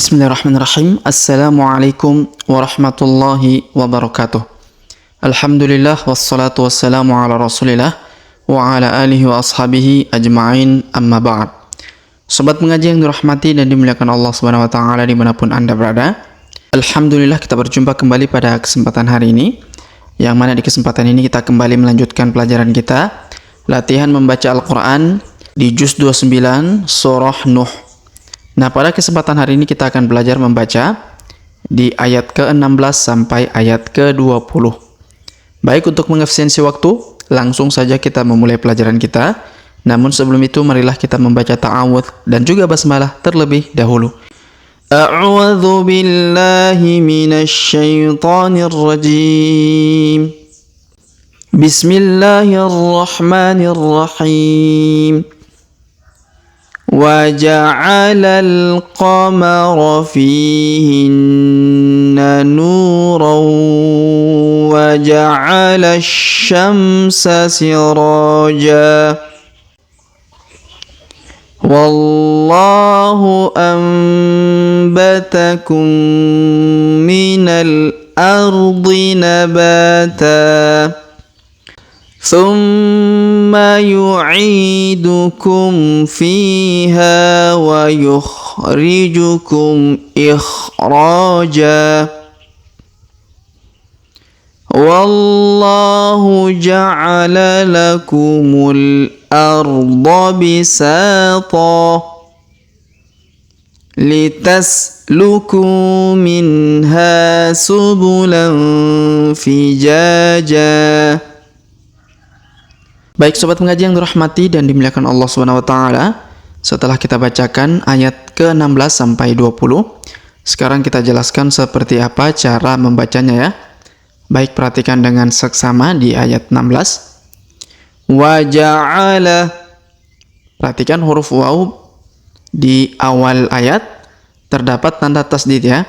Bismillahirrahmanirrahim. Assalamualaikum warahmatullahi wabarakatuh. Alhamdulillah wassalatu wassalamu ala rasulillah wa ala alihi wa ashabihi ajma'in, amma ba'd. Sobat mengaji yang dirahmati dan dimuliakan Allah Subhanahu wa taala dimanapun Anda berada. Alhamdulillah kita berjumpa kembali pada kesempatan hari ini, yang mana di kesempatan ini kita kembali melanjutkan pelajaran kita latihan membaca Al-Quran di juz 29 surah Nuh. Nah, pada kesempatan hari ini kita akan belajar membaca di ayat ke-16 sampai ayat ke-20. Baik, untuk mengefisiensi waktu, langsung saja kita memulai pelajaran kita. Namun sebelum itu, marilah kita membaca ta'awudz dan juga basmalah terlebih dahulu. A'udzu billahi minasyaitonir rajim. Bismillahirrahmanirrahim. وَجَعَلَ الْقَمَرَ فِيهِنَّ نُورًا وَجَعَلَ الشَّمْسَ سِرَاجًا وَاللَّهُ أَنبَتَكُم مِّنَ الْأَرْضِ نَبَاتًا ثُمَّ يُعِيدُكُمْ فِيهَا وَيُخْرِجُكُمْ إِخْرَاجًا وَاللَّهُ جَعَلَ لَكُمُ الْأَرْضَ بِسَاطًا لِتَسْلُكُوا مِنْهَا سُبُلًا فِجَاجًا. Baik sobat mengaji yang dirahmati dan dimuliakan Allah Subhanahu wa taala, setelah kita bacakan ayat ke-16 sampai 20, sekarang kita jelaskan seperti apa cara membacanya ya. Baik, perhatikan dengan seksama di ayat 16. Wa ja'ala. Perhatikan huruf waw di awal ayat terdapat tanda tasdid ya.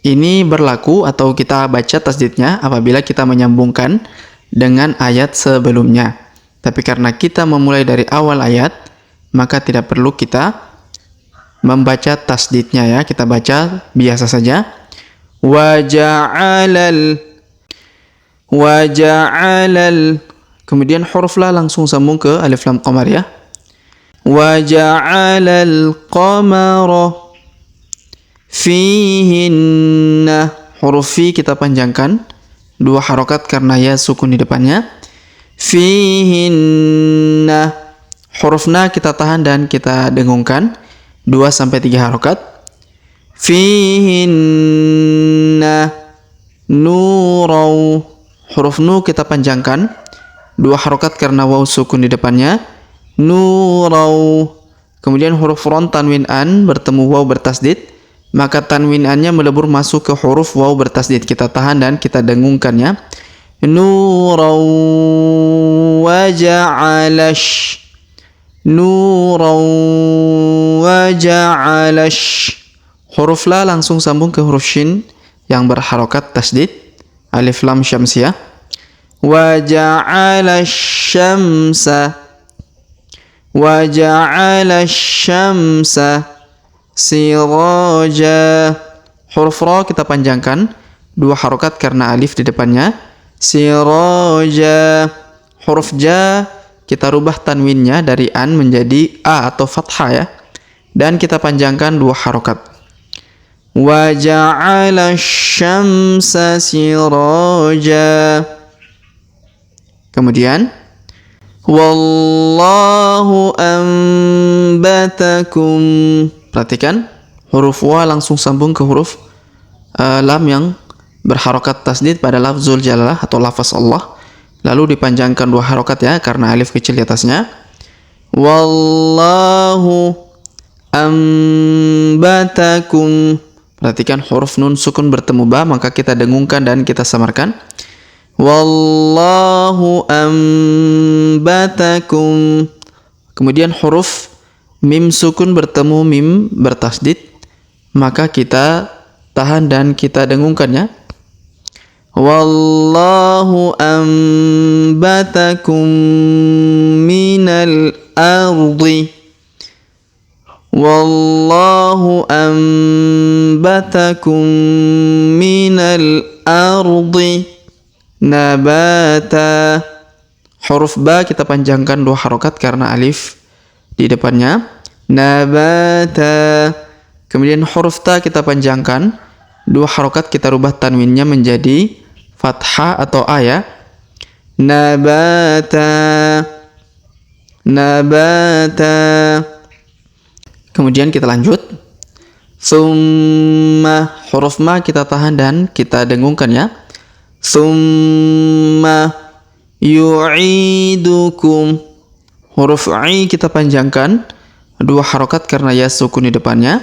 Ini berlaku atau kita baca tasdidnya apabila kita menyambungkan dengan ayat sebelumnya. Tapi karena kita memulai dari awal ayat, maka tidak perlu kita membaca tasdidnya ya. Kita baca biasa saja. Waja'alal. Kemudian huruf la langsung sambung ke alif lam qamar ya. Waja'alal qamara fihinna. Huruf fi kita panjangkan 2 harokat karena ya sukun di depannya. Fihinna. Huruf na kita tahan dan kita dengungkan 2-3 harokat. Fihinna nurau. Huruf nu kita panjangkan 2 harokat karena waw sukun di depannya. Nurau. Kemudian huruf ron tanwin an bertemu waw bertasdid, maka tanwin annya melebur masuk ke huruf waw bertasdid. Kita tahan dan kita dengungkannya. Nuran waja'alash. Huruf la langsung sambung ke huruf shin yang berharokat tasdid, alif lam syamsiyah. Waja'alash syamsa siraja. Huruf ra kita panjangkan 2 harokat karena alif di depannya. Siraja. Huruf ja kita rubah tanwinnya dari an menjadi a atau fathah ya, dan kita panjangkan 2 harokat. Wa ja'ala syamsa siraja. Kemudian wallahu ambatakum. Perhatikan huruf wa langsung sambung ke huruf lam yang berharokat tasdid pada lafzul jalalah atau lafaz Allah, lalu dipanjangkan 2 harokat ya karena alif kecil di atasnya. Wallahu ambatakum. Perhatikan huruf nun sukun bertemu ba, maka kita dengungkan dan kita samarkan. Wallahu ambatakum. Kemudian huruf mim sukun bertemu mim bertasdid, maka kita tahan dan kita dengungkannya. Wallahu ambatakum minal ardi Wallahu ambatakum minal ardi nabata. Huruf ba kita panjangkan 2 harokat karena alif di depannya. Nabata. Kemudian huruf ta kita panjangkan 2 harokat, kita rubah tanwinnya menjadi fathah atau a ya. Nabata. Nabata. Kemudian kita lanjut. Summa. Huruf ma kita tahan dan kita dengungkan ya. Summa yu'idukum. Huruf i kita panjangkan 2 harokat karena ya sukun di depannya.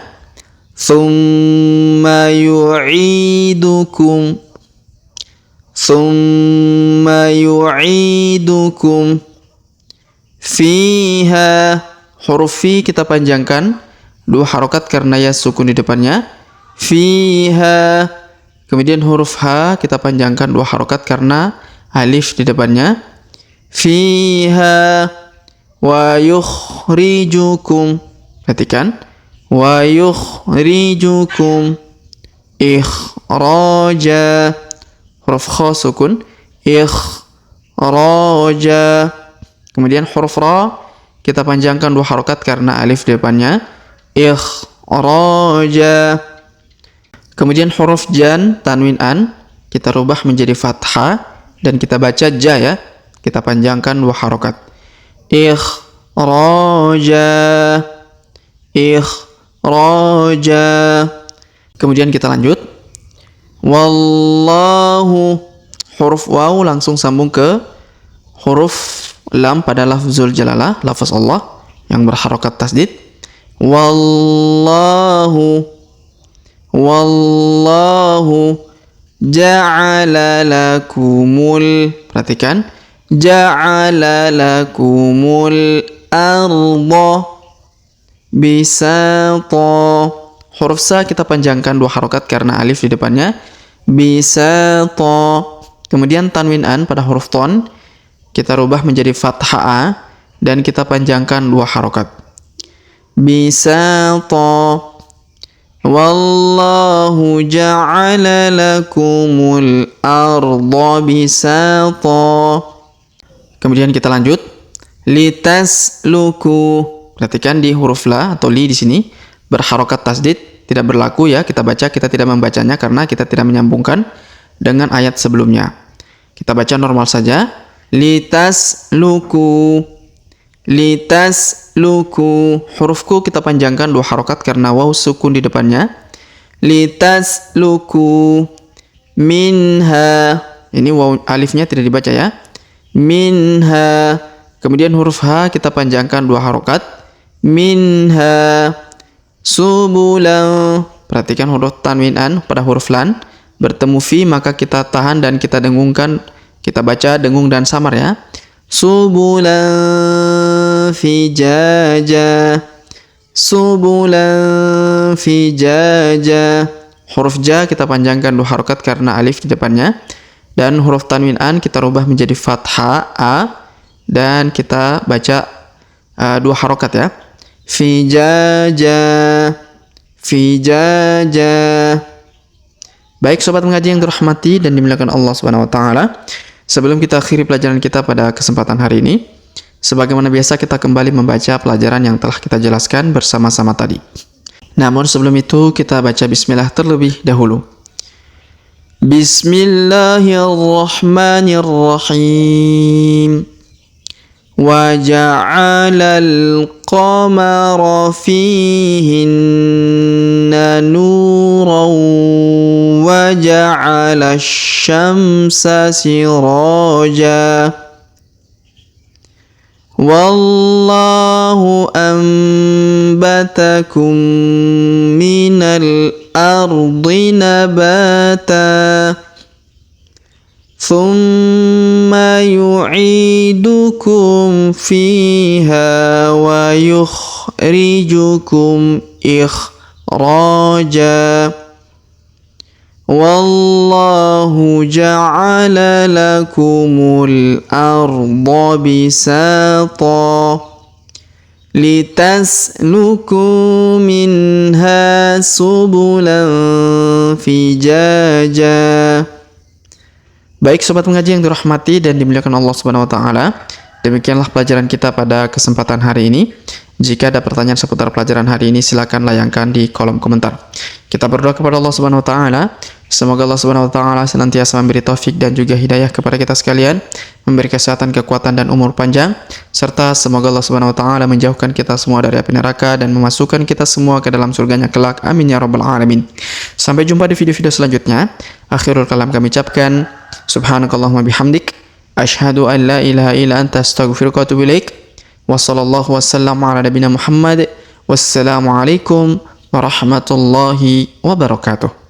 Summa yu'idukum. Summa yu'idukum fiha. Huruf fi kita panjangkan 2 harokat karena ya sukun di depannya. Fiha. Kemudian huruf ha kita panjangkan 2 harokat karena alif di depannya. Fiha. Wa yukhrijukum. Perhatikan. Wa yukhrijukum ikhraja. Huruf kha sukun. Ikhraja. Kemudian huruf ra kita panjangkan 2 harokat karena alif di depannya. Ikhraja. Kemudian huruf jan tanwin an kita rubah menjadi fathah dan kita baca ja ya. Kita panjangkan 2 harokat. Ikhraja. Ikhraja. Kemudian kita lanjut. Wallahu. Huruf waw langsung sambung ke huruf lam pada lafzul jalalah, lafaz Allah yang berharokat tasdid. Wallahu. Wallahu ja'ala lakumul. Perhatikan. Ja'ala lakumul arda bisata. Huruf sa kita panjangkan 2 harokat karena alif di depannya. Bisata. Kemudian tanwin an pada huruf ton kita rubah menjadi fathah a dan kita panjangkan 2 harokat. Bisata. Wallahu ja'ala lakumul arda bisata. Kemudian kita lanjut. Litasluku. Perhatikan di huruf la atau li di sini berharokat tasdid, tidak berlaku ya. Kita baca, kita tidak membacanya karena kita tidak menyambungkan dengan ayat sebelumnya. Kita baca normal saja. Litasluku. Litasluku. Huruf ku kita panjangkan 2 harokat karena waw sukun di depannya. Litasluku minha. Ini waw alifnya tidak dibaca ya. Minha. Kemudian huruf ha kita panjangkan 2 harokat. Minha subulan. Perhatikan huruf tanwin an pada huruf lan bertemu fi maka kita tahan dan kita dengungkan. Kita baca dengung dan samar ya. Subulan fijaja. Subulan fijaja. Huruf ja kita panjangkan 2 harokat karena alif di depannya. Dan huruf tanwin an kita rubah menjadi fathah a dan kita baca 2 harokat ya. Fijaja. Fijaja. Baik sobat mengaji yang dirahmati dan dimuliakan Allah Subhanahu wa taala. Sebelum kita akhiri pelajaran kita pada kesempatan hari ini, sebagaimana biasa kita kembali membaca pelajaran yang telah kita jelaskan bersama-sama tadi. Namun sebelum itu kita baca bismillah terlebih dahulu. Bismillahirrahmanirrahim. Wa ja'alal qamara fihinna nuran wa ja'ala syamsa siraja. Wallahu ambatakum minal ardi nabata. Thumma yu'idukum fiha wa yukhrijukum ikhraja. Wallahu ja'ala lakumul arda bisata. litasluku minha subulan fijaja. Baik sobat mengaji yang dirahmati dan dimuliakan Allah Subhanahu wa taala, demikianlah pelajaran kita pada kesempatan hari ini. Jika ada pertanyaan seputar pelajaran hari ini, silakan layangkan di kolom komentar. Kita berdoa kepada Allah Subhanahu wa taala, semoga Allah Subhanahu wa taala senantiasa memberi taufik dan juga hidayah kepada kita sekalian, memberi kesehatan, kekuatan dan umur panjang, serta semoga Allah Subhanahu wa taala menjauhkan kita semua dari api neraka dan memasukkan kita semua ke dalam surganya kelak. Amin ya rabbal alamin. Sampai jumpa di video-video selanjutnya. Akhirul kalam kami ucapkan subhanakallahumma bihamdik asyhadu an la ilaha illa anta astaghfiruka wa atubu ilaik. Wassallallahu wasallam ala nabiyina Muhammad. Wassalamualaikum warahmatullahi wabarakatuh.